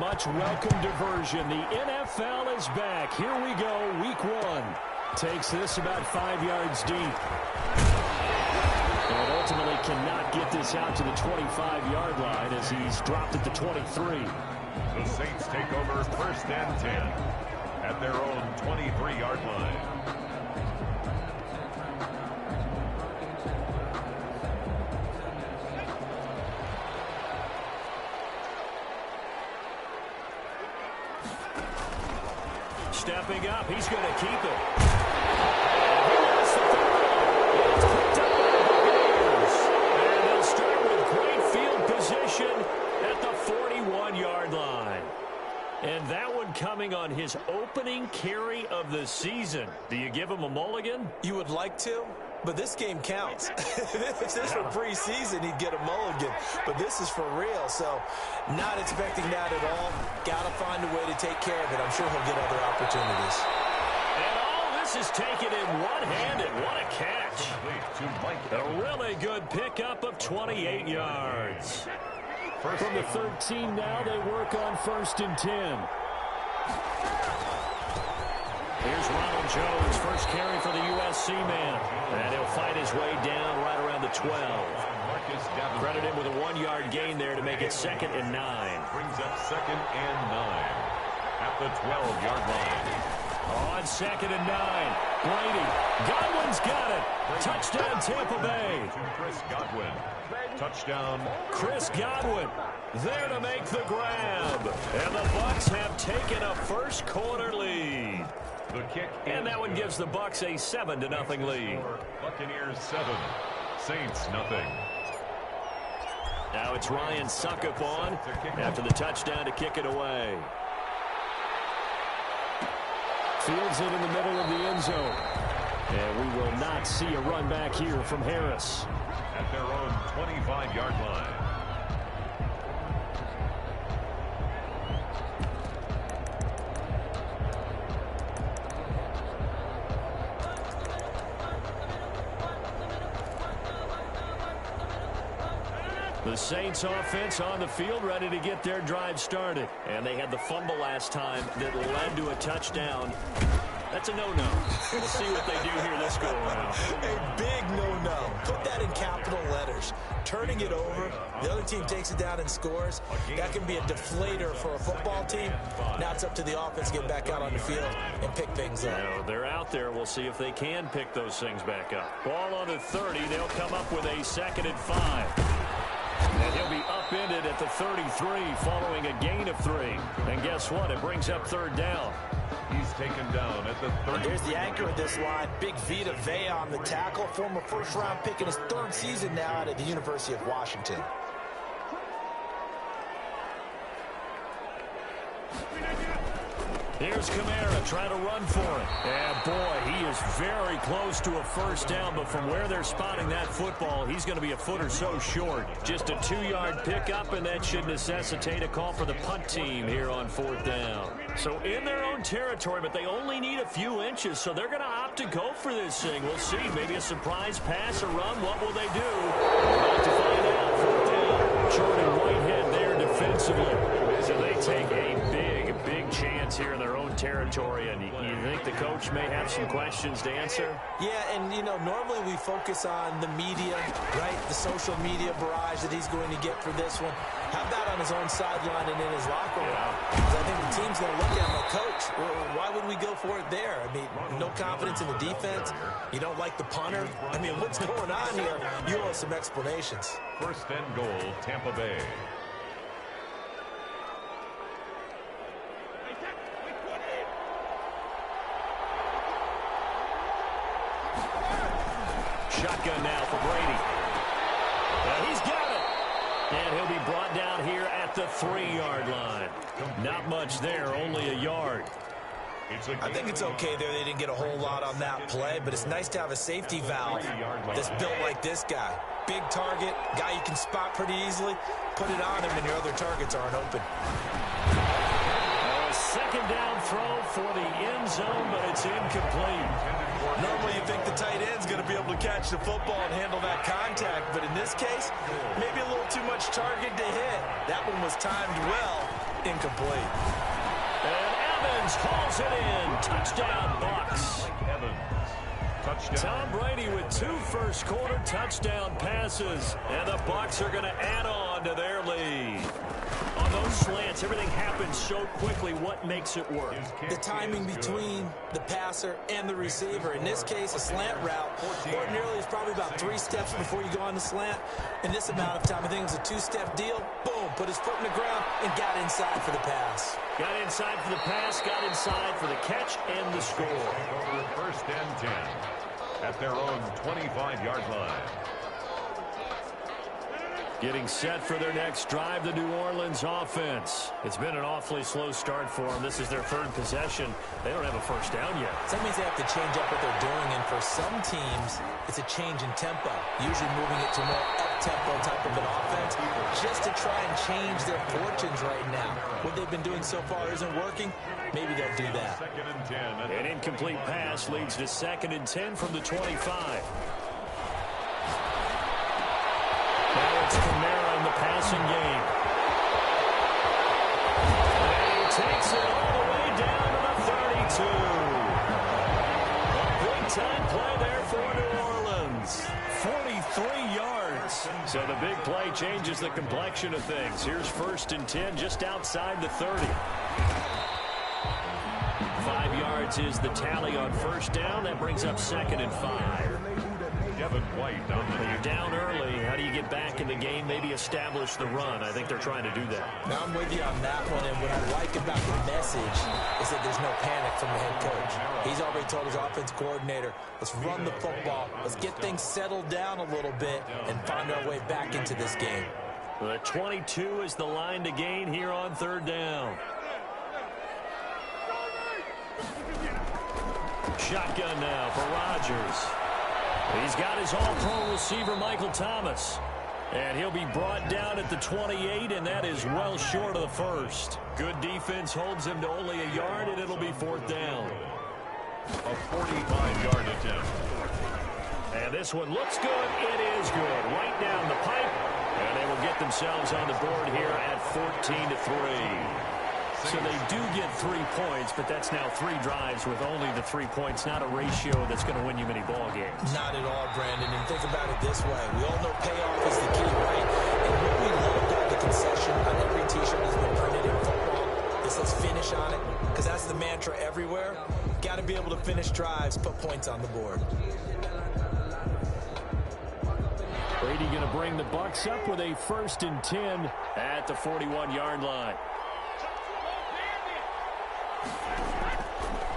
much welcome diversion. The NFL is back. Here we go, week 1. Takes this about 5 yards deep. And ultimately cannot get this out to the 25-yard line as he's dropped at the 23. The Saints take over 1st and 10 at their own 23-yard line. Stepping up, he's going to keep it. And he lost the football. It's picked up by the Buccaneers. And they'll start with great field position at the 41-yard line. And that one coming on his opening carry of the season. Do you give him a mulligan? You would like to, but this game counts. If this were preseason, he'd get a mulligan. But this is for real, so not expecting that at all. Got to find a way to take care of it. I'm sure he'll get other opportunities. And all this is taken in one-handed. What a catch. A really good pickup of 28 yards. From the 13 now, they work on 1st and 10. Here's Ronald Jones, first carry for the USC man. And he'll fight his way down right around the 12. Credit him with a 1-yard gain there to make it 2nd and 9. Brings up 2nd and 9 at the 12-yard line. On 2nd and 9, Brady. Godwin's got it. Touchdown, Tampa Bay. Chris Godwin. Touchdown. Chris Godwin there to make the grab. And the Bucs have taken a first quarter lead. The kick. And that one gives the Bucs a 7-0 lead. Buccaneers 7, Saints nothing. Now it's Ryan Suckup on after the touchdown to kick it away. Fields it in the middle of the end zone. And we will not see a run back here from Harris. At their own 25-yard line. The Saints offense on the field ready to get their drive started. And they had the fumble last time that led to a touchdown. That's a no-no. We'll see what they do here this go-around. A big no-no. Put that in capital letters. Turning it over, the other team takes it down and scores. That can be a deflator for a football team. Now it's up to the offense to get back out on the field and pick things up. Now, they're out there. We'll see if they can pick those things back up. Ball on the 30. They'll come up with a 2nd and 5. And he'll be upended at the 33 following a gain of 3. And guess what? It brings up 3rd down. He's taken down at the 30. Here's the anchor of this line. Big Vita Vea on the tackle. Former first-round pick in his 3rd season now out of the University of Washington. Here's Kamara trying to run for it. And boy, he is very close to a first down, but from where they're spotting that football, he's going to be a foot or so short. Just a 2-yard pickup, and that should necessitate a call for the punt team here on 4th down. So in their own territory, but they only need a few inches, so they're going to opt to go for this thing. We'll see. Maybe a surprise pass or run. What will they do? About to find out. 4th down. Jordan Whitehead there defensively. So they take a big chance here in their own territory, and you think the coach may have some questions to answer? Yeah, and, you know, normally we focus on the media, right, the social media barrage that he's going to get for this one. Have that on his own sideline and in his locker room. Because I think the team's going to look at him like, Coach, why would we go for it there? I mean, no confidence in the defense. You don't like the punter. I mean, what's going on here? You owe us some explanations. 1st and goal, Tampa Bay. Shotgun now for Brady. And he's got it. And he'll be brought down here at the 3-yard line. Not much there, only a yard. I think it's okay there. They didn't get a whole lot on that play, but it's nice to have a safety valve that's built like this guy. Big target, guy you can spot pretty easily. Put it on him and your other targets aren't open. A 2nd down throw for the end zone, but it's incomplete. Normally you think the tight end's going to be able to catch the football and handle that contact, but in this case, maybe a little too much target to hit. That one was timed well, incomplete. And Evans hauls it in. Touchdown, Bucks. Evans. Touchdown. Tom Brady with 2 first-quarter touchdown passes. And the Bucks are going to add on to their lead. On those slants, everything happens so quickly. What makes it work? The timing between the passer and the receiver. In this case, a slant route ordinarily is probably about 3 steps before you go on the slant. In this amount of time, I think it was a 2-step deal. Boom, put his foot in the ground and got inside for the pass. Got inside for the pass, got inside for the catch and the score. Over 1st and 10 at their own 25-yard line. Getting set for their next drive, the New Orleans offense. It's been an awfully slow start for them. This is their 3rd possession. They don't have a first down yet. So that means they have to change up what they're doing, and for some teams, it's a change in tempo, usually moving it to more up-tempo type of an offense, just to try and change their fortunes right now. What they've been doing so far isn't working. Maybe they'll do that. 2nd and 10. An incomplete pass leads to 2nd and 10 from the 25. Now it's Kamara in the passing game. And he takes it all the way down to the 32. A big-time play there for New Orleans. 43 yards. So the big play changes the complexion of things. Here's 1st and 10 just outside the 30. 5 yards is the tally on 1st down. That brings up 2nd and 5. Devin White down the When you're down early, how do you get back in the game, maybe establish the run? I think they're trying to do that. Now I'm with you on that one, and what I like about the message is that there's no panic from the head coach. He's already told his offense coordinator, let's run the football, let's get things settled down a little bit and find our way back into this game. The 22 is the line to gain here on 3rd down. Shotgun now for Rodgers. He's got his all-pro receiver, Michael Thomas. And he'll be brought down at the 28, and that is well short of the 1st. Good defense holds him to only a yard, and it'll be 4th down. A 45-yard attempt. And this one looks good. It is good. Right down the pipe. And they will get themselves on the board here at 14-3. So they do get 3 points, but that's now 3 drives with only the 3 points, not a ratio that's going to win you many ball games. Not at all, Brandon. And think about it this way. We all know payoff is the key, right? And what we love about the concession on every T-shirt that's been printed in football, it says finish on it, because that's the mantra everywhere. Got to be able to finish drives, put points on the board. Brady going to bring the Bucks up with a 1st and 10 at the 41-yard line.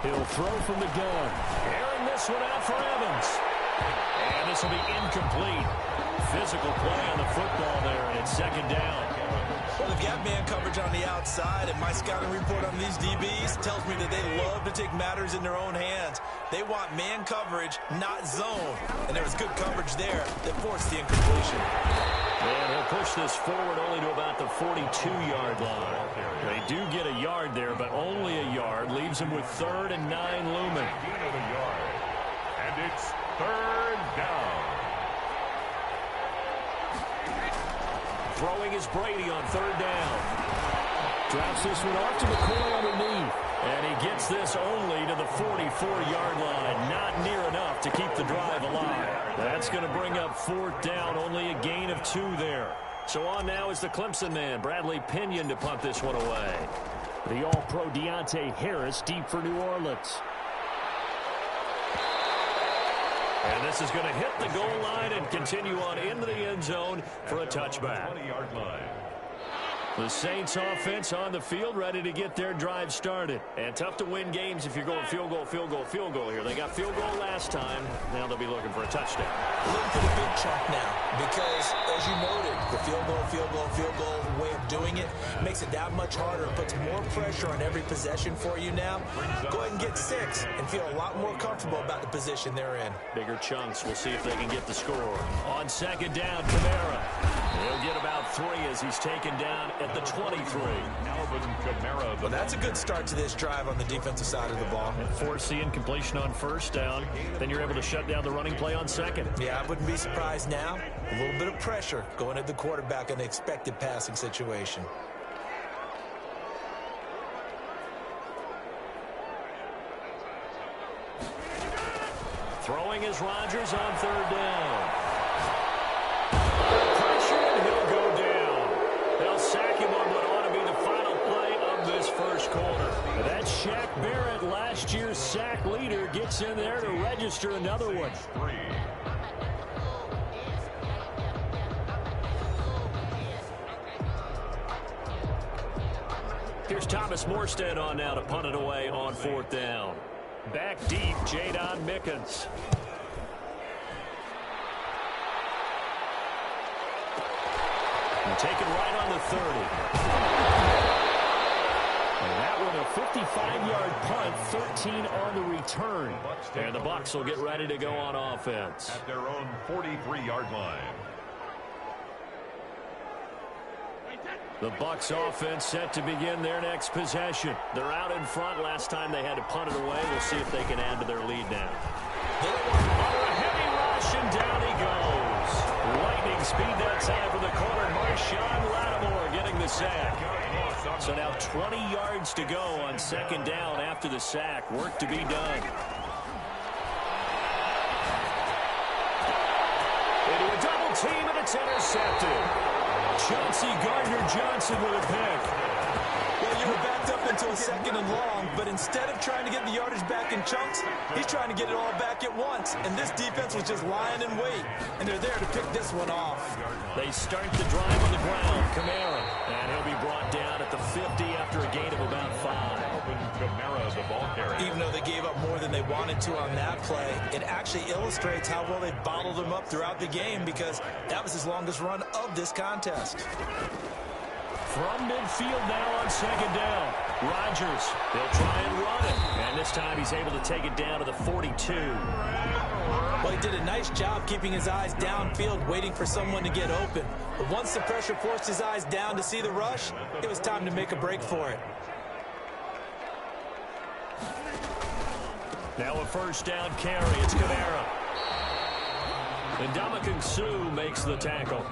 He'll throw from the gun. Airing this one out for Evans. And this will be incomplete. Physical play on the football there, and it's 2nd down. Well, they've got man coverage on the outside, and my scouting report on these DBs tells me that they love to take matters in their own hands. They want man coverage, not zone. And there was good coverage there that forced the incompletion. And he'll push this forward only to about the 42-yard line. They do get a yard there, but only a yard. Leaves him with 3rd and 9 looming. And it's 3rd down. Throwing is Brady on 3rd down. Drops this one off to McCoy underneath. And he gets this only to the 44-yard line. Not near enough to keep the drive alive. That's going to bring up 4th down. Only a gain of 2 there. So on now is the Clemson man, Bradley Pinion, to punt this one away. The all-pro Deontay Harris deep for New Orleans. And this is going to hit the goal line and continue on into the end zone for a touchback. 20-yard line. The Saints offense on the field, ready to get their drive started. And tough to win games if you're going field goal, field goal, field goal here. They got field goal last time. Now they'll be looking for a touchdown. Looking for the big chunk now because, as you noted, the field goal, field goal, field goal way of doing it makes it that much harder. It puts more pressure on every possession for you now. Go ahead and get 6 and feel a lot more comfortable about the position they're in. Bigger chunks. We'll see if they can get the score. On 2nd down, Kamara. He'll get about 3 as he's taken down at the 23. Alvin Kamara. Well, that's a good start to this drive on the defensive side of the ball. Force the incompletion on 1st down. Then you're able to shut down the running play on 2nd. Yeah, I wouldn't be surprised now. A little bit of pressure going at the quarterback in an expected passing situation. Throwing is Rodgers on third down. Pressure, and he'll go down. They'll sack him on what ought to be the final play of this first quarter. That Shaq Barrett, last year's sack leader, gets in there to register another one. Here's Thomas Morstead on now to punt it away on fourth down. Back deep, Jadon Mickens. And taken right on the 30. And that one a 55-yard punt, 13 on the return. And the Bucs will get ready to go on offense. At their own 43-yard line. The Bucs offense set to begin their next possession. They're out in front. Last time they had to punt it away. We'll see if they can add to their lead now. Under a heavy rush, and down he goes. Lightning speed that time for the corner. Marshawn Lattimore getting the sack. So now 20 yards to go on second down after the sack. Work to be done. Into a double team, and it's intercepted. Chauncey Gardner-Johnson with a pick. Well, you were backed up into a second and long, but instead of trying to get the yardage back in chunks, he's trying to get it all back at once. And this defense was just lying in wait, and they're there to pick this one off. They start the drive on the ground. Kamara, and he'll be brought down at the 50 after a gain of about 5. Kamara, the ball carrier. Even though they gave up more than they wanted to on that play, it actually illustrates how well they bottled him up throughout the game, because that was his longest run of this contest. From midfield now on second down. Rodgers, they'll try and run it. And this time he's able to take it down to the 42. Well, he did a nice job keeping his eyes downfield, waiting for someone to get open. But once the pressure forced his eyes down to see the rush, it was time to make a break for it. Now a first down carry. It's Kamara. And Ndamukong Suh makes the tackle.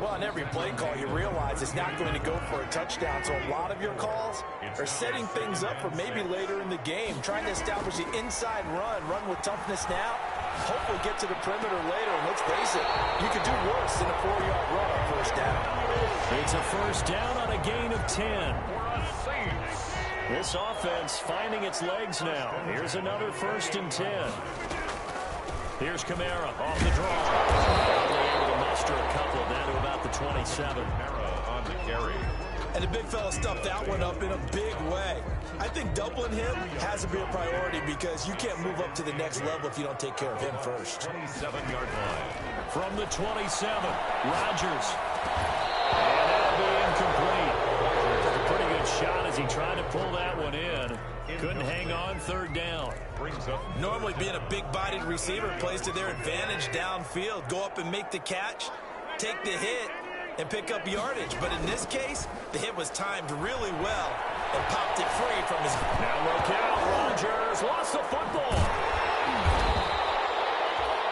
Well, on every play call, you realize it's not going to go for a touchdown. So a lot of your calls are setting things up for maybe later in the game, trying to establish the inside run with toughness now, hopefully get to the perimeter later. And let's face it, you could do worse than a 4-yard run on first down. It's a first down on a gain of 10. This offense finding its legs now. Here's another first and 10. Here's Kamara off the draw. Probably able to muster a couple down to about the 27. Kamara on the carry. And the big fella stuffed that one up in a big way. I think doubling him has to be a priority, because you can't move up to the next level if you don't take care of him first. 27-yard line. From the 27, Rodgers. And that'll be incomplete. Just a pretty good shot as he tried to pull that one in. Couldn't hang on third down. Normally being a big-bodied receiver plays to their advantage downfield. Go up and make the catch, take the hit, and pick up yardage. But in this case, the hit was timed really well and popped it free from his... Now look out, Rodgers lost the football.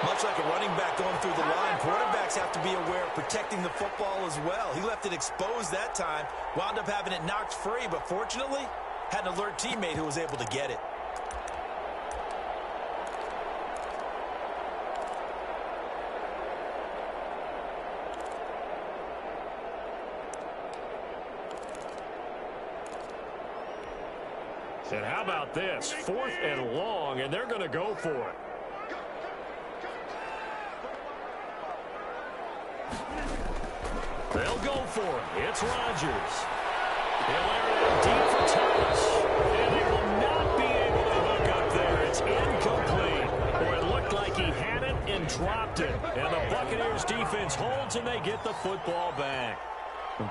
Much like a running back going through the line, quarterbacks have to be aware of protecting the football as well. He left it exposed that time, wound up having it knocked free, but fortunately, had an alert teammate who was able to get it. And how about this? 4th and long, and they're going to go for it. They'll go for it. It's Rodgers. He'll air it out deep for Thomas. And they will not be able to hook up there. It's incomplete. Or it looked like he had it and dropped it. And the Buccaneers defense holds, and they get the football back.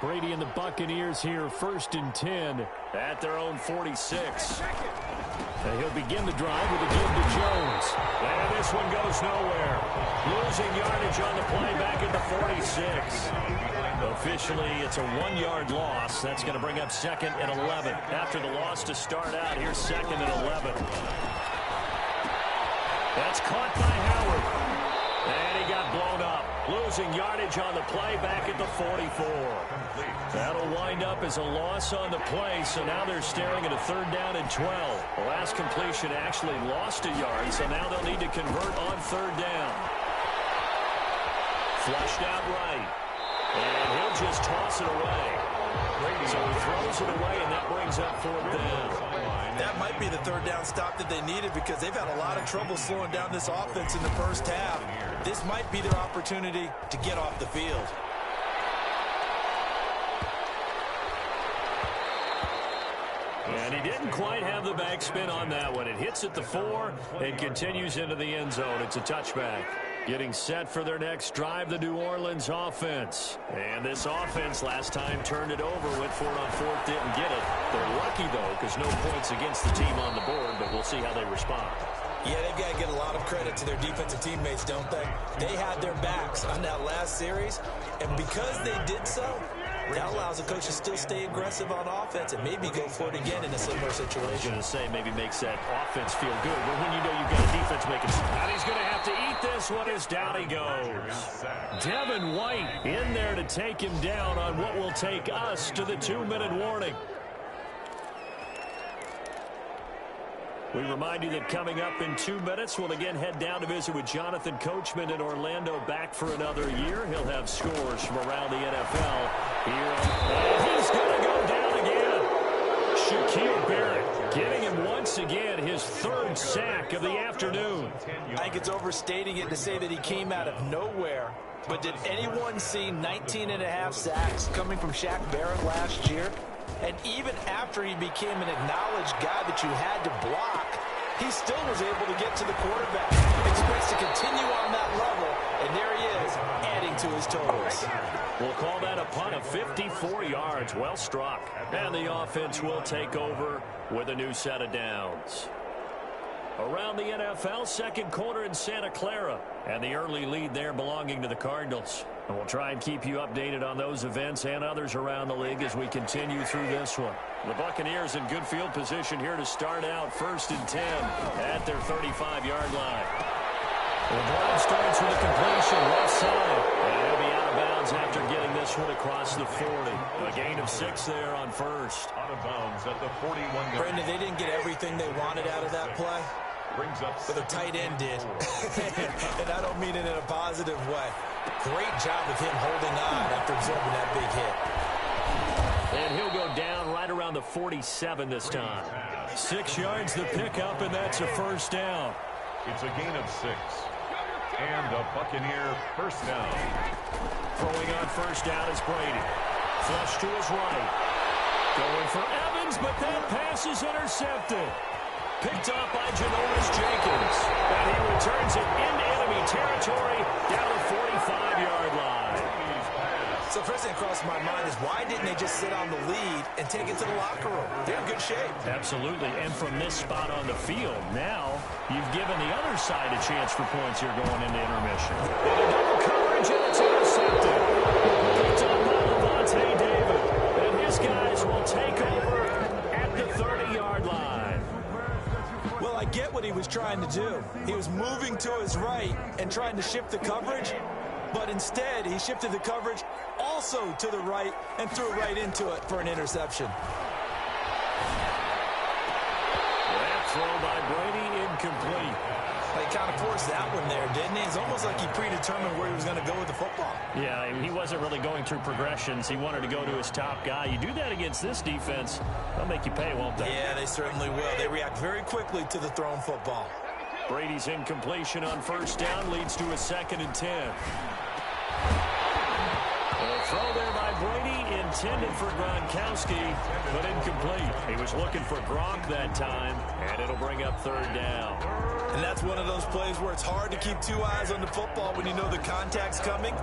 Brady and the Buccaneers here, 1st and 10 at their own 46. And he'll begin the drive with a give to Jones. And this one goes nowhere. Losing yardage on the play back at the 46. Officially, it's a 1-yard loss. That's going to bring up 2nd and 11. After the loss to start out, here's 2nd and 11. That's caught by Howard. And he got blown up. Losing yardage on the play back at the 44. That'll wind up as a loss on the play, so now they're staring at a 3rd down and 12. The last completion actually lost a yard, so now they'll need to convert on 3rd down. Flushed out right. And he'll just toss it away. So he throws it away, and that brings up 4th down. That might be the 3rd down stop that they needed because they've had a lot of trouble slowing down this offense in the first half. This might be their opportunity to get off the field. And he didn't quite have the backspin on that one. It hits at the 4 and continues into the end zone. It's a touchback. Getting set for their next drive, the New Orleans offense. And this offense last time turned it over, went for it on 4th, didn't get it. They're lucky, though, because no points against the team on the board, but we'll see how they respond. Yeah, they've got to get a lot of credit to their defensive teammates, don't they? They had their backs on that last series, and because they did so, that allows the coach to still stay aggressive on offense and maybe go for it again in a similar situation. I was going to say maybe makes that offense feel good, but when you know you've got a defense making some. And he's going to have to eat this one as down he goes. Devin White in there to take him down on what will take us to the 2-minute warning. We remind you that coming up in 2 minutes, we'll again head down to visit with Jonathan Coachman in Orlando, back for another year. He'll have scores from around the NFL here. And he's going to go down again. Shaquille Barrett getting him once again his 3rd sack of the afternoon. I think it's overstating it to say that he came out of nowhere. But did anyone see 19.5 sacks coming from Shaq Barrett last year? And even after he became an acknowledged guy that you had to block, he still was able to get to the quarterback. Expects to continue on that level, and there he is, adding to his totals. We'll call that a punt of 54 yards. Well struck. And the offense will take over with a new set of downs. Around the NFL, 2nd quarter in Santa Clara. And the early lead there belonging to the Cardinals. And we'll try and keep you updated on those events and others around the league as we continue through this one. The Buccaneers in good field position here to start out 1st and 10 at their 35-yard line. LeBron starts with a completion left side. And he'll be out of bounds after getting this one across the 40. A gain of 6 there on 1st. Out of bounds at the 41. Brendan, they didn't get everything they wanted out of that play. Brings up but the tight end did. And I don't mean it in a positive way. Great job of him holding on after absorbing that big hit. And he'll go down right around the 47 this time. 6 yards the pickup, and that's a 1st down. It's a gain of 6. And a Buccaneer 1st down. Throwing on 1st down is Brady. Flush to his right. Going for Evans, but that pass is intercepted. Picked up by Janoris Jenkins. And he returns it into enemy territory down the 45-yard line. So first thing across my mind is why didn't they just sit on the lead and take it to the locker room? They're in good shape. Absolutely. And from this spot on the field, now you've given the other side a chance for points here going into intermission. And a double coverage, and it's intercepted. Picked up by Levante David. And his guys will take over at the 30-yard line. Well, I get what he was trying to do. He was moving to his right and trying to shift the coverage, but instead he shifted the coverage also to the right and threw right into it for an interception. That throw by Brady incomplete. He kind of forced that one there, didn't he? It's almost like he predetermined where he was going to go with the football. Yeah, he wasn't really going through progressions. He wanted to go to his top guy. You do that against this defense, they'll make you pay, won't they? Yeah, they certainly will. They react very quickly to the thrown football. Brady's incompletion on 1st down leads to a 2nd and 10. A throw there by Brady, intended for Gronkowski, but incomplete. He was looking for Gronk that time, and it'll bring up 3rd down. And that's one of those plays where it's hard to keep 2 eyes on the football when you know the contact's coming,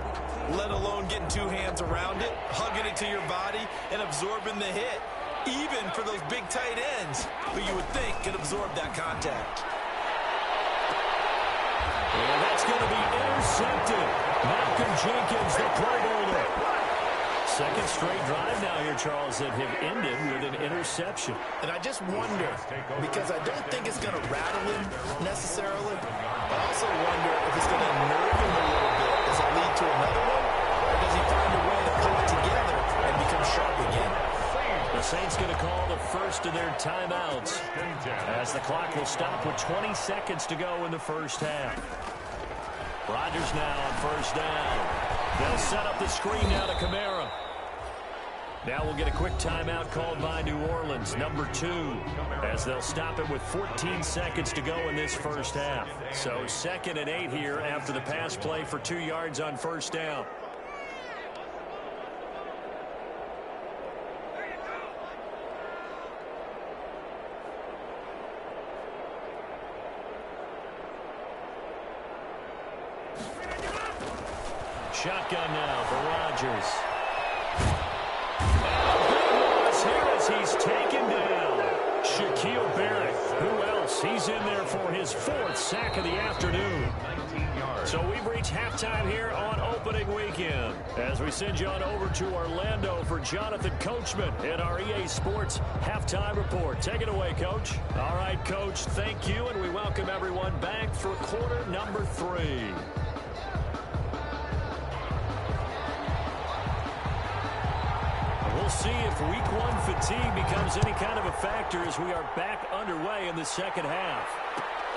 let alone getting 2 hands around it, hugging it to your body, and absorbing the hit, even for those big tight ends who you would think could absorb that contact. And that's going to be intercepted. Malcolm Jenkins, the Pro Bowler. 2nd straight drive now here, Charles, that have ended with an interception. And I just wonder, because I don't think it's going to rattle him necessarily, I also wonder if it's going to nerve him a little bit as it leads into another one, or does he find a way to pull it together and become sharp again? The Saints going to call the first of their timeouts as the clock will stop with 20 seconds to go in the first half. Rodgers now on first down. They'll set up the screen now to Kamara. Now we'll get a quick timeout called by New Orleans, number 2, as they'll stop it with 14 seconds to go in this first half. So 2nd and 8 here after the pass play for 2 yards on first down. Shotgun now for Rodgers. He's taken down. Shaquille Barrett. Who else? He's in there for his 4th sack of the afternoon. So we've reached halftime here on opening weekend as we send you on over to Orlando for Jonathan Coachman in our EA Sports Halftime Report. Take it away, Coach. All right, Coach, thank you, and we welcome everyone back for quarter number 3. We'll see if week 1 fatigue becomes any kind of a factor as we are back underway in the second half.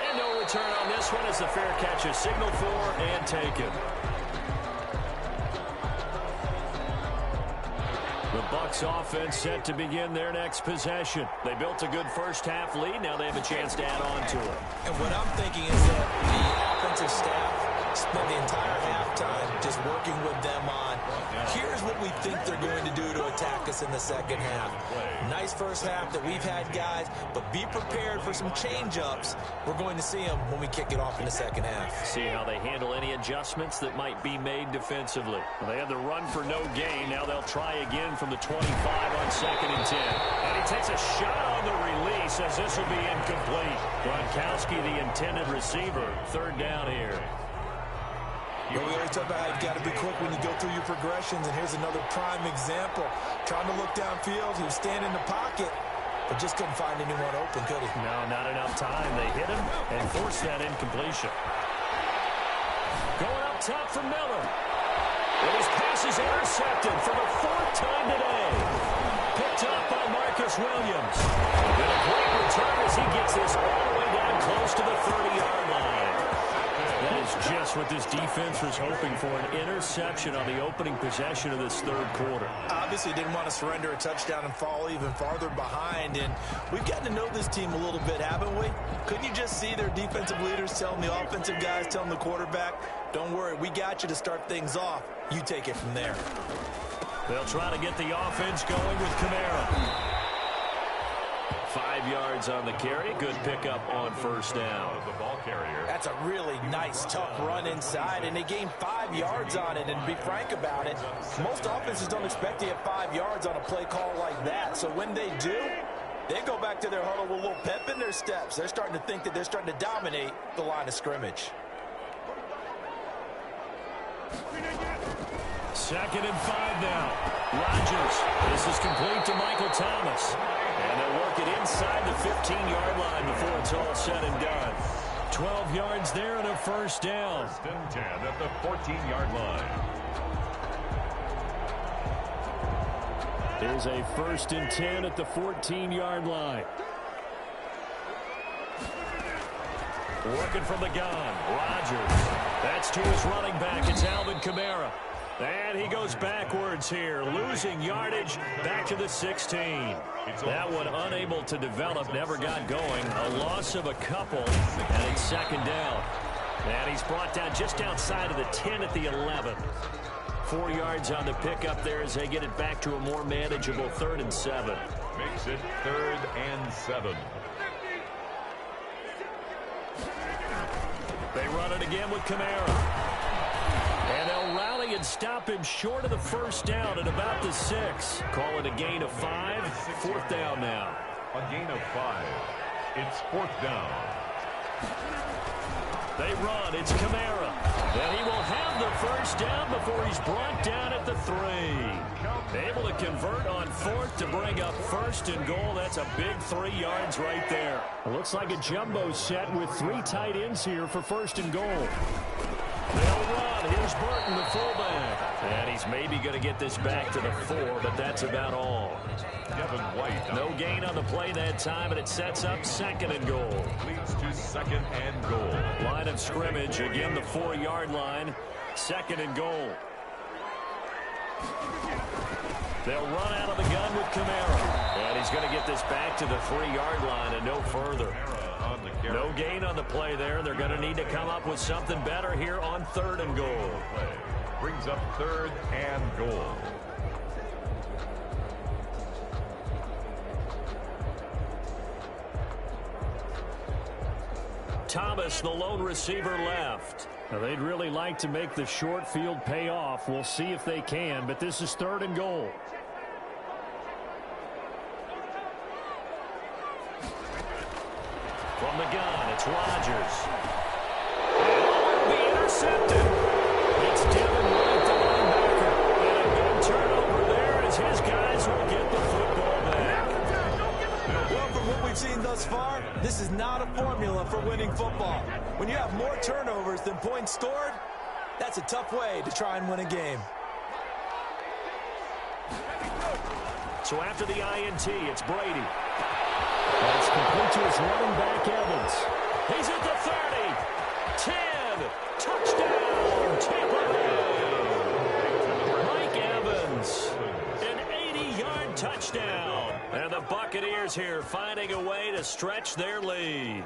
And no return on this one as the fair catch is signaled for and taken. The Bucs offense set to begin their next possession. They built a good first half lead. Now they have a chance to add on to it. And what I'm thinking is that the offensive staff spent the entire halftime just working with them on, here's what we think they're going to do to attack us in the second half. Nice first half that we've had, guys, but be prepared for some change-ups. We're going to see them when we kick it off in the second half. See how they handle any adjustments that might be made defensively. Well, they had the run for no gain. Now they'll try again from the 25 on 2nd and 10. And he takes a shot on the release as this will be incomplete. Gronkowski, the intended receiver. 3rd down here. We always talk about how you've got to be quick when you go through your progressions, and here's another prime example. Trying to look downfield, he was standing in the pocket, but just couldn't find anyone open, could he? No, not enough time. They hit him and forced that incompletion. Going up top for Miller. And his pass is intercepted for the 4th time today. Picked up by Marcus Williams. And a great return as he gets this all the way down close to the 30-yard line. That is just what this defense was hoping for, an interception on the opening possession of this 3rd quarter. Obviously didn't want to surrender a touchdown and fall even farther behind, and we've gotten to know this team a little bit, haven't we? Couldn't you just see their defensive leaders telling the offensive guys, telling the quarterback, don't worry, we got you to start things off. You take it from there. They'll try to get the offense going with Kamara. 5 yards on the carry. Good pickup on first down. The ball carrier. That's a really nice, tough run inside, and they gained 5 yards on it. And to be frank about it, most offenses don't expect to get 5 yards on a play call like that. So when they do, they go back to their huddle with a little pep in their steps. They're starting to think that they're starting to dominate the line of scrimmage. 2nd and 5 now. Rodgers. This is complete to Michael Thomas. And they'll work it inside the 15-yard line before it's all said and done. 12 yards there and a first down. 1st and 10 at the 14-yard line. There's a 1st and 10 at the 14-yard line. Working from the gun. Rodgers. That's to his running back. It's Alvin Kamara. And he goes backwards here, losing yardage back to the 16. That one unable to develop, never got going. A loss of a couple, and it's 2nd down. And he's brought down just outside of the 10 at the 11. 4 yards on the pickup there as they get it back to a more manageable 3rd and 7. Makes it 3rd and 7. They run it again with Kamara. And they'll rally and stop him short of the first down at about the 6. Call it a gain of 5. 4th down now. A gain of 5. It's 4th down. They run. It's Kamara. And he will have the first down before he's brought down at the 3. Able to convert on 4th to bring up 1st and goal. That's a big 3 yards right there. It looks like a jumbo set with 3 tight ends here for 1st and goal. They'll run. Here's Burton, the fullback. And he's maybe going to get this back to the 4, but that's about all. Kevin White. No gain on the play that time, and it sets up 2nd and goal. Leads to 2nd and goal. Line of scrimmage, again the 4-yard line. 2nd and goal. They'll run out of the gun with Kamara. And he's going to get this back to the 3-yard line and no further. No gain on the play there. They're going to need to come up with something better here on 3rd and goal. Brings up 3rd and goal. Thomas, the lone receiver, left. Now, they'd really like to make the short field pay off. We'll see if they can, but this is 3rd and goal. From the gun, it's Rodgers. And be intercepted. It's Devin White, the linebacker. And a big turnover there as his guys will get the football back. Well, from what we've seen thus far, this is not a formula for winning football. When you have more turnovers than points scored, that's a tough way to try and win a game. So after the INT, it's Brady. And it's complete to his running back, Evans. He's at the 30. 10. Touchdown. Tampa Bay. Mike Evans. An 80-yard touchdown. And the Buccaneers here finding a way to stretch their lead.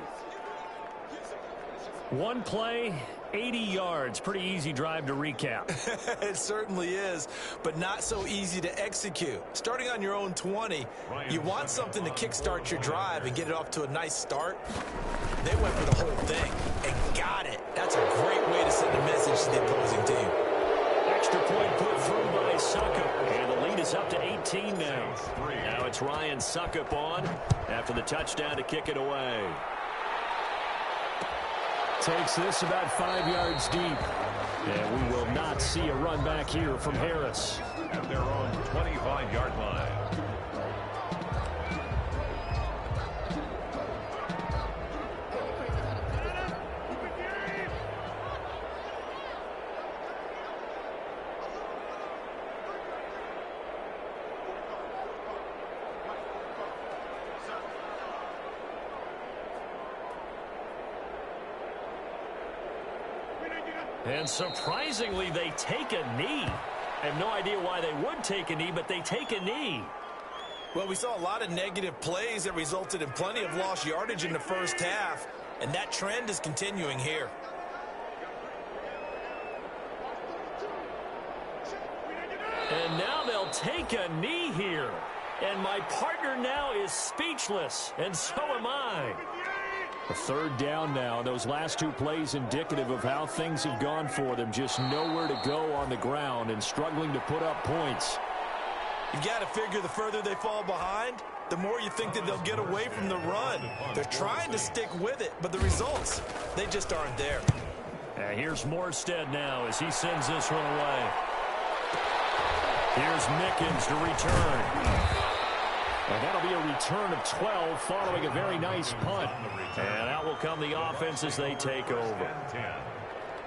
One play, 80 yards. Pretty easy drive to recap. It certainly is, but not so easy to execute. Starting on your own 20, you want something to kickstart your drive and get it off to a nice start. They went for the whole thing and got it. That's a great way to send a message to the opposing team. Extra point put through by Suckup, and the lead is up to 18 now. Now it's Ryan Suckup on after the touchdown to kick it away. Takes this about 5 yards deep. And we will not see a run back here from Harris. At their own 25-yard line. And surprisingly, they take a knee. I have no idea why they would take a knee, but they take a knee. Well, we saw a lot of negative plays that resulted in plenty of lost yardage in the first half, and that trend is continuing here. And now they'll take a knee here. And my partner now is speechless, and so am I. A 3rd down now. Those last 2 plays indicative of how things have gone for them. Just nowhere to go on the ground and struggling to put up points. You've got to figure the further they fall behind, the more you think that they'll get away from the run. They're trying to stick with it, but the results, they just aren't there. And here's Morstead now as he sends this one away. Here's Mickens to return. And that'll be a return of 12 following a very nice punt. And out will come the offense as they take over.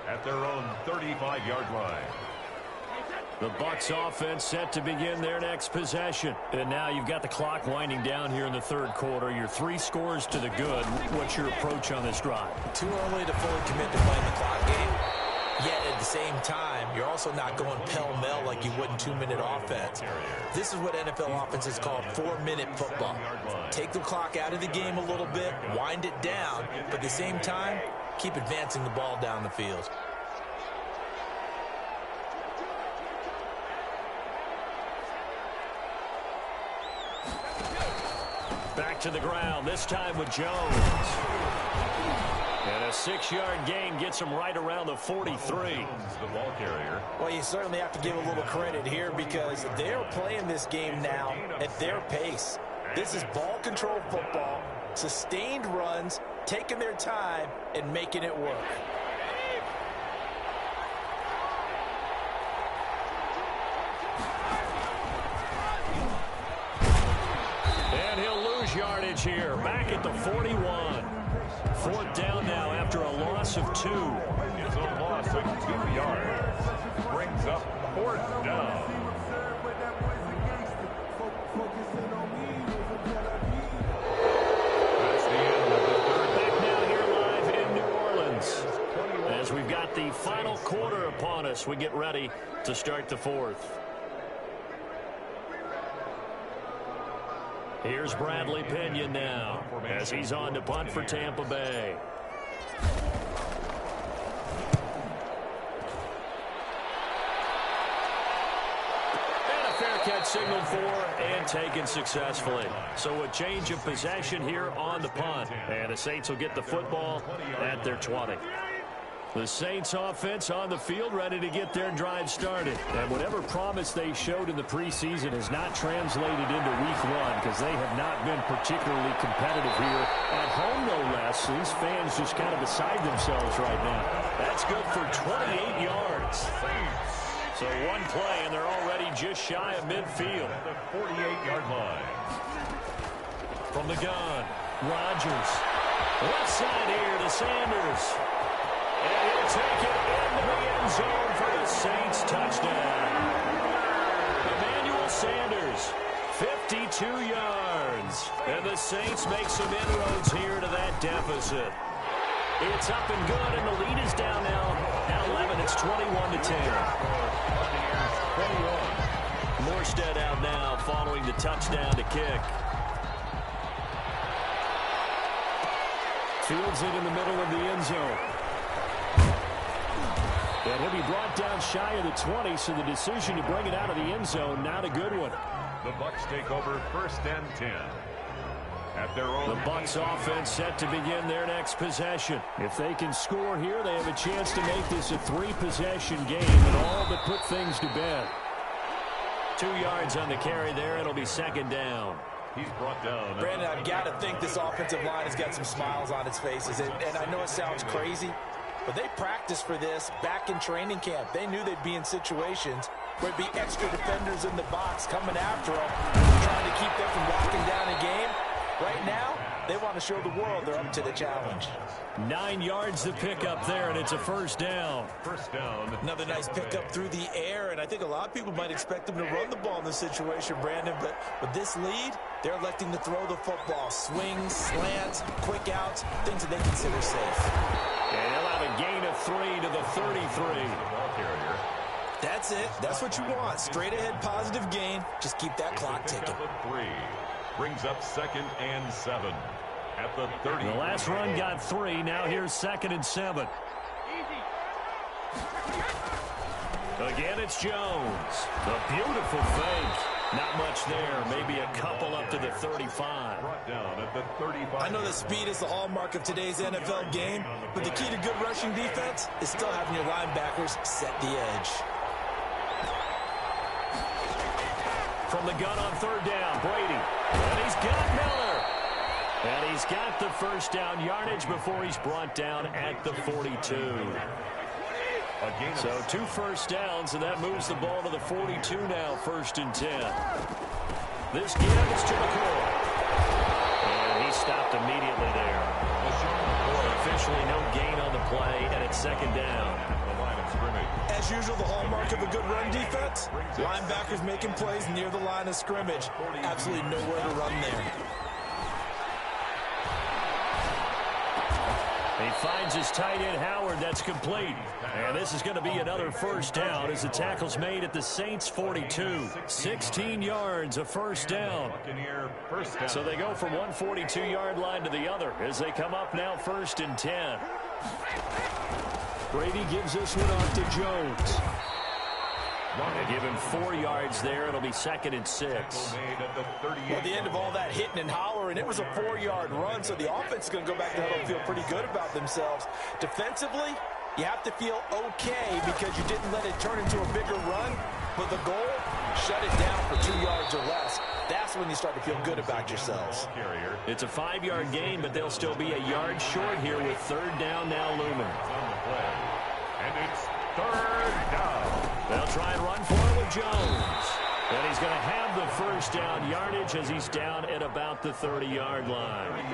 At their own 35-yard line. The Bucs offense set to begin their next possession. And now you've got the clock winding down here in the 3rd quarter. You're 3 scores to the good. What's your approach on this drive? Too early to fully commit to playing the clock game. Yet at the same time, you're also not going pell-mell like you would in 2-minute offense. This is what NFL offenses call 4-minute football. Take the clock out of the game a little bit, wind it down, but at the same time, keep advancing the ball down the field. Back to the ground, this time with Jones. And a 6-yard gain gets him right around the 43. The ball carrier. Well, you certainly have to give a little credit here because they're playing this game now at their pace. This is ball control football, sustained runs, taking their time, and making it work. And he'll lose yardage here, back at the 41. Fourth down now after a loss of 2. It's a loss of 2 yards. Brings up fourth down. That's the end of the third. Back now here live in New Orleans. As we've got the final quarter upon us, we get ready to start the fourth. Here's Bradley Pinion now as he's on to punt for Tampa Bay. And a fair catch signaled for and taken successfully. So a change of possession here on the punt. And the Saints will get the football at their 20. The Saints offense on the field ready to get their drive started. And whatever promise they showed in the preseason has not translated into week 1 because they have not been particularly competitive here at home, no less. These fans just kind of beside themselves right now. That's good for 28 yards. So one play and they're already just shy of midfield. At the 48-yard line. From the gun, Rodgers. Left side here to Sanders. And he'll take it into the end zone for the Saints touchdown. Emmanuel Sanders, 52 yards. And the Saints make some inroads here to that deficit. It's up and good, and the lead is down now at 11. It's 21-10. Morstead out now following the touchdown to kick. Fields it in the middle of the end zone. And he'll be brought down shy of the 20, so the decision to bring it out of the end zone, not a good one. The Bucs take over first and 10. At their own. The Bucs offense set to begin their next possession. If they can score here, they have a chance to make this a 3-possession game and all but put things to bed. 2 yards on the carry there. It'll be second down. He's brought down. Brandon, I've got to think this offensive line has got some smiles on its faces. And I know it sounds crazy, but they practiced for this back in training camp. They knew they'd be in situations where it'd be extra defenders in the box coming after them, trying to keep them from locking down a game. Right now, they want to show the world they're up to the challenge. 9 yards to pick up there, and it's a first down. First down. Another nice pickup through the air, and I think a lot of people might expect them to run the ball in this situation, Brandon, but with this lead, they're electing to throw the football. Swings, slants, quick outs, things that they consider safe. And he'll have a gain of 3 to the 33. That's it. That's what you want. Straight ahead positive gain. Just keep that clock ticking. 3. Brings up second and 7 at the 30. The last run got 3. Now here's second and 7. Again, it's Jones. A beautiful fake. Not much there. Maybe a couple up to the 35. Brought down at the 35. I know that speed is the hallmark of today's NFL game, but the key to good rushing defense is still having your linebackers set the edge. From the gun on third down, Brady. And he's got Miller. And he's got the first down yardage before he's brought down at the 42. So 2 first downs, and that moves the ball to the 42 now, first and 10. This give is to McCoy. And he stopped immediately there. Officially no gain on the play, and it's second down. As usual, the hallmark of a good run defense, linebackers making plays near the line of scrimmage. Absolutely nowhere to run there. He finds his tight end, Howard. That's complete. And this is going to be another first down as the tackle's made at the Saints' 42. 16 yards, a first down. So they go from one 42-yard line to the other as they come up now first and 10. Brady gives this one off to Jones. They give him 4 yards there. It'll be second and 6. Well, the end of all that hitting and hollering, it was a 4-yard run, so the offense is going to go back to huddle and feel pretty good about themselves. Defensively, you have to feel okay because you didn't let it turn into a bigger run, but the goal, shut it down for 2 yards or less. That's when you start to feel good about yourselves. It's a 5-yard gain, but they'll still be a yard short here with third down now looming. And it's third down. They'll try and run for it with Jones. And he's going to have the first down yardage as he's down at about the 30-yard line.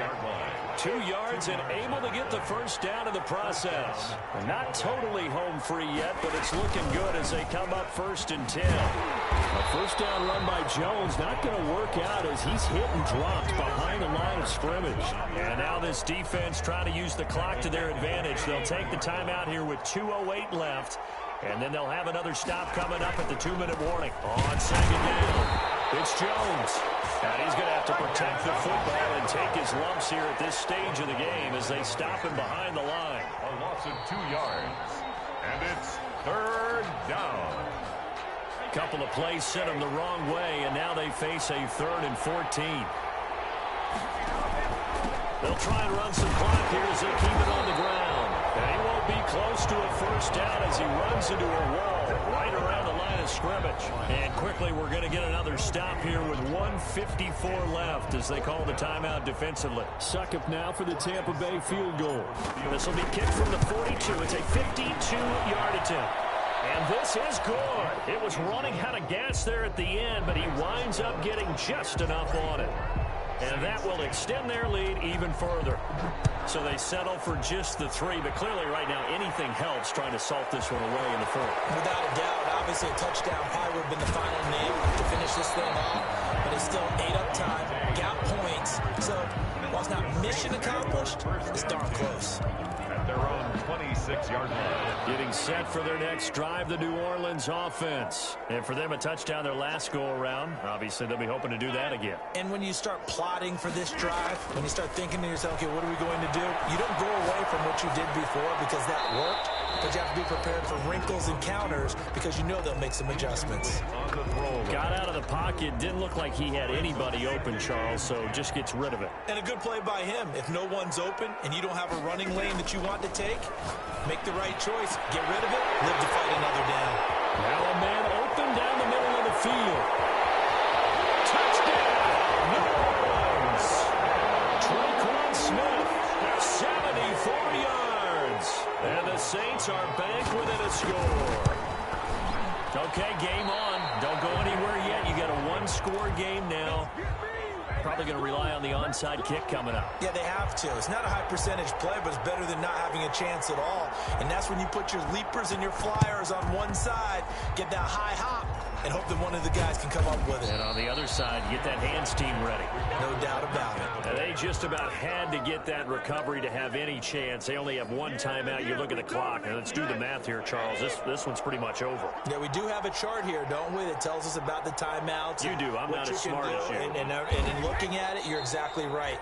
2 yards and able to get the first down in the process. Not totally home free yet, but it's looking good as they come up 1st and 10. A first down run by Jones not going to work out as he's hit and dropped behind the line of scrimmage. And now this defense trying to use the clock to their advantage. They'll take the timeout here with 2:08 left. And then they'll have another stop coming up at the 2-minute warning. On 2nd down, it's Jones. And he's going to have to protect the football and take his lumps here at this stage of the game as they stop him behind the line. A loss of 2 yards. And it's 3rd down. A couple of plays sent him the wrong way, and now they face a 3rd and 14. They'll try and run some clock here as they keep it on the ground. And he won't be close to a first down as he runs into a wall right around the line of scrimmage. And quickly we're going to get another stop here with 1:54 left as they call the timeout defensively. Suckup now for the Tampa Bay field goal. This will be kicked from the 42. It's a 52-yard attempt. And this is good. It was running out of gas there at the end, but he winds up getting just enough on it. And that will extend their lead even further. So they settle for just the 3, but clearly right now anything helps trying to salt this one away in the 4th. Without a doubt, obviously a touchdown probably would have been the final name to finish this thing off, but it's still 8 up time, got points. So while it's not mission accomplished, it's darn close. At their own 26-yard line. Getting set for their next drive, the New Orleans offense. And for them, a touchdown their last go-around. Obviously, they'll be hoping to do that again. And when you start plotting for this drive, when you start thinking to yourself, okay, what are we going to do? You don't go away from what you did before because that worked, but you have to be prepared for wrinkles and counters because you know they'll make some adjustments. Got out of the pocket, didn't look like he had anybody open, Charles, so just gets rid of it. And a good play by him. If no one's open and you don't have a running lane that you want to take, make the right choice. Get rid of it, live to fight another down. Now a man open down the middle of the field. Touchdown, New Orleans. Tre'Quan Smith, 74 yards. And the Saints are back within a score. Okay, game on. Don't go anywhere yet. You got a 1-score game now. Probably going to rely on the onside kick coming up. Yeah, they have to. It's not a high percentage play, but it's better than not having a chance at all. And that's when you put your leapers and your flyers on one side, get that high hop, and hope that one of the guys can come up with it. And on the other side, get that hands team ready. No doubt about it. And they just about had to get that recovery to have any chance. They only have 1 timeout. You look at the clock. And let's do the math here, Charles. This one's pretty much over. Yeah, we do have a chart here, don't we, that tells us about the timeouts. You do. I'm not as smart as you. And in looking at it, you're exactly right.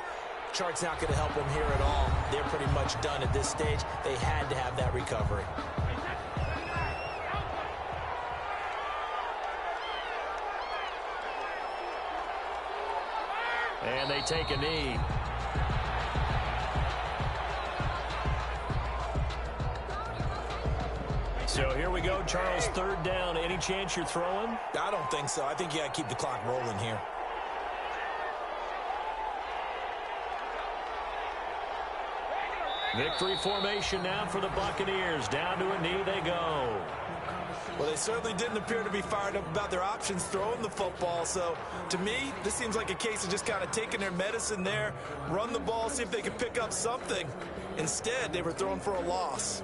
Chart's not going to help them here at all. They're pretty much done at this stage. They had to have that recovery. And they take a knee. So here we go, Charles, 3rd down. Any chance you're throwing? I don't think so. I think you got to keep the clock rolling here. Victory formation now for the Buccaneers. Down to a knee they go. Well, they certainly didn't appear to be fired up about their options throwing the football. So, to me, this seems like a case of just kind of taking their medicine there, run the ball, see if they can pick up something. Instead, they were throwing for a loss.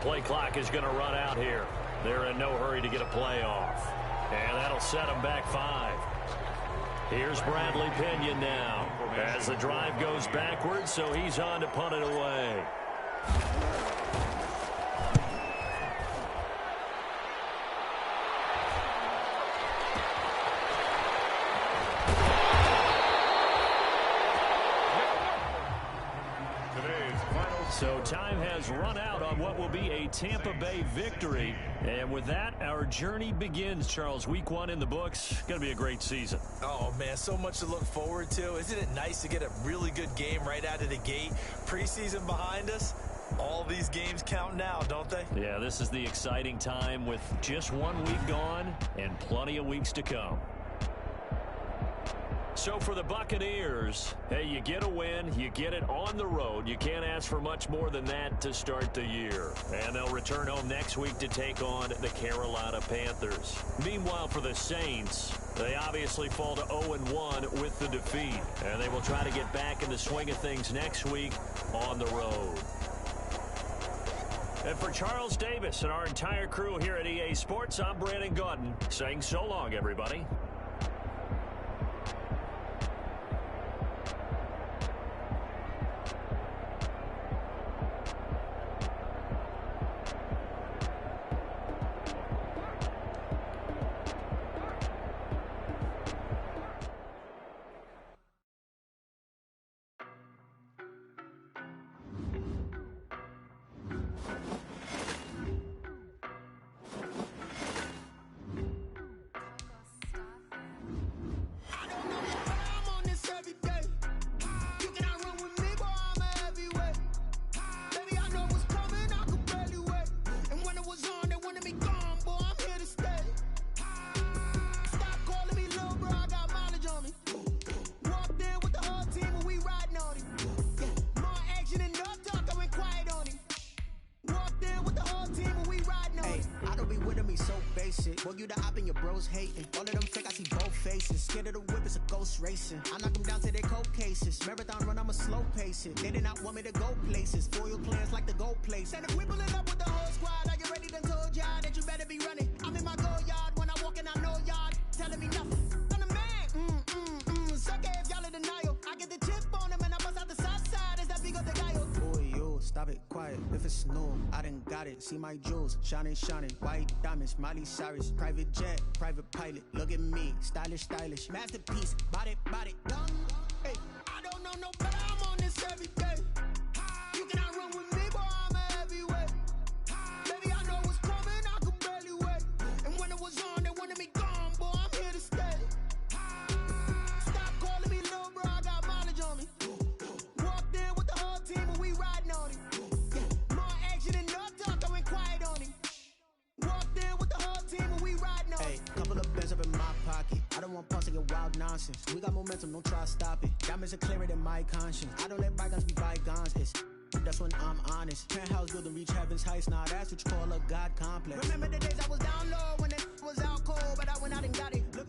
Play clock is going to run out here. They're in no hurry to get a play off. And that'll set them back 5. Here's Bradley Pinion now as the drive goes backwards, so he's on to punt it away. Today's final. So time has run out on what will be a Tampa Bay victory. And with that, our journey begins, Charles. Week 1 in the books. Going to be a great season. Oh, man, so much to look forward to. Isn't it nice to get a really good game right out of the gate? Preseason behind us. All these games count now, don't they? Yeah, this is the exciting time with just 1 week gone and plenty of weeks to come. So for the Buccaneers, hey, you get a win, you get it on the road. You can't ask for much more than that to start the year. And they'll return home next week to take on the Carolina Panthers. Meanwhile, for the Saints, they obviously fall to 0-1 with the defeat. And they will try to get back in the swing of things next week on the road. And for Charles Davis and our entire crew here at EA Sports, I'm Brandon Gaudin saying so long, everybody. Well, you the op and your bros hating. All of them fake, I see both faces. Scared of the whip, it's a ghost racing. I knock them down to their cold cases. Marathon run, I'ma slow pace it. They did not want me to go places. Foil plans like the go place. And if we pulling up with the whole squad, are you ready? Done told y'all that you better be running. I'm in my go yard. When I walk in, I know y'all telling me nothing. I'm the man. Suck it if y'all in denial. I get the chip on them and I bust out the south side. Is that big of the guy? Boy, yo, stop it, quiet. If it's new, I done got it. See my jewels, shining, white diamonds, Miley Cyrus, private jet, private pilot. Look at me, stylish, masterpiece, body, done. Hey, I don't know no better. I'm on this every day. You cannot run with me, boy. I'm a heavyweight. Baby, I know what's coming. I could barely wait. And when it was on, they wanted me gone, boy. I'm here to stay. Stop calling me little bro. I got mileage on me. Walked in with the whole team and we riding on it. Yeah, more action than no talk. I went quiet on it. Walked in with the whole team and we riding on it. Hey, couple of bends up in my pocket. I don't want pause to get wild nonsense. We got momentum, don't try to stop it. Diamonds are clearer than my conscience. I don't let bygones be bygones. That's when I'm honest. Penthouse building reach heaven's heights. Now that's what you call a God complex. Remember the days I was down low when it was out cold, but I went out and got it. Look